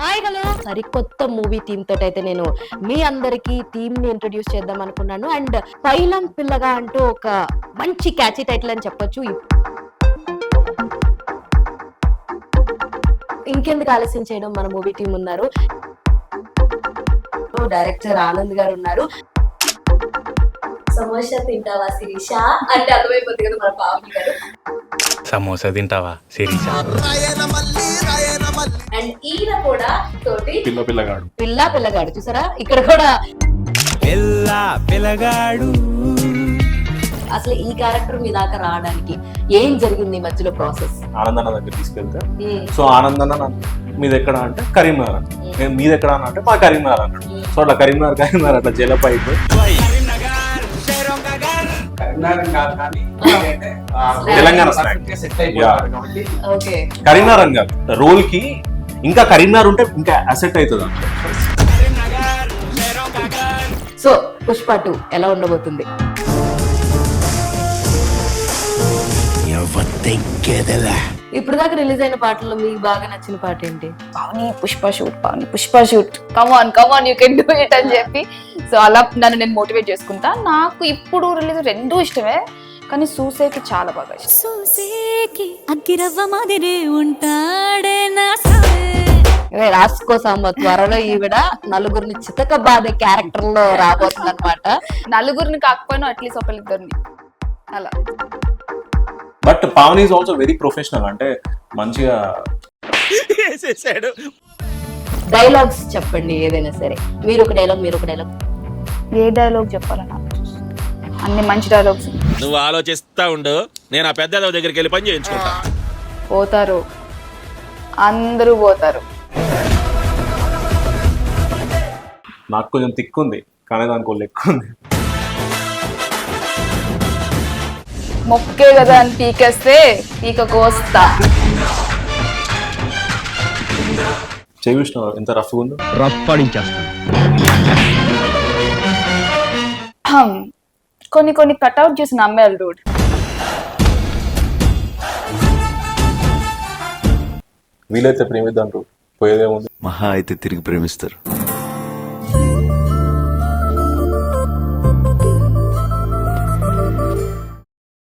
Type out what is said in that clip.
Hi hello సరికొత్త movie theme తోటి అయితే నేను మీ అందరికి థీమ్ ని ఇంట్రొడ్యూస్ చేద్దాం అనుకున్నాను. అండ్ పైలం పిల్లగా అంటూ ఒక మంచి క్యాచీ టైటిల్ అని చెప్పొచ్చు. ఇంకెందుకు ఆలస్యం చేయడం, మన మూవీ టీం ఉన్నారు. డైరెక్టర్ ఆనంద్ గారు ఉన్నారు. సమోసా తింటావా శిరీష అంటే అర్థమైపోతుంది కదా మన పావని గారు. సమోసా తింటావా శిరీష. అండ్ ఈయన కూడా తోటి పిల్లగాడు చూసారా ఇక్కడ కూడా పిల్లగాడు. అసలు ఈ క్యారెక్టర్ మీ దాకా రావడానికి ఏం జరిగింది మధ్యలో ప్రాసెస్? ఆనందన్న దగ్గర తీసుకెళ్తే సో ఆనందన్న మీది ఎక్కడ అంటే కరీంనగర్ అంటే మీది ఎక్కడ అని అంటే మా కరీంనగర్ అన్నాడు. సో అట్లా కరీంనగర్ అట్లా జలప్ అయిపోయి తెలంగాణ కరీంనగర్ అని కాదు రోల్ కి ఇంకా కరీంనగర్ ఉంటే ఇంకా అసెట్ అవుతుంది. సో పుష్ప 2 ఎలా ఉండబోతుంది? ఇప్పుడు దాకా రిలీజ్ అయిన పాటల్లో మీకు బాగా నచ్చిన పాట ఏంటి? Pavani Pushpa shoot come on you can do it అని చెప్పి సో అలా నన్ను నేను మోటివేట్ చేసుకుంటా. నాకు ఇప్పుడు రిలీజ్ రెండూ ఇష్టమే, కానీ సూసేకి చాలా బాగా ఇష్టం. రాసుకో సాంబ త్వరలో ఈవిడ నలుగురిని చితక బాధే క్యారెక్టర్ లో రాబోతుంది అనమాట. నలుగురిని కాకపోయినా అట్లీస్ట్ ఒకరిద్దరిని అలా. But Pavani is also very professional, అంటే మంచిగా డైలాగ్స్ చెప్పండి ఏదైనా సరే. మీరు ఒక డైలాగ్ ఏ డైలాగ్ చెప్పాలన్నా అన్ని మంచి డైలాగ్స్. నువ్వు ఆలోచిస్తా ఉండు, నేను ఆ పెద్ద దగ్గరికి వెళ్ళి పని చేయించుకుంటా. పోతారు, అందరూ పోతారు. నాకు కొంచెం తిక్కుంది కానీ దానికి లెక్క ఉంది. మొక్కే కదా అని పీకేస్తే పీక కోస్తా. చేవిష్ణ ఎంత రఫ్ ఉందో, కొన్ని కట్అవుట్ చేసి నమ్మేయాలి రూడ్. వీలైతే ప్రేమిద్దాం పోయేదేముంది. మహా అయితే తిరిగి ప్రేమిస్తారు.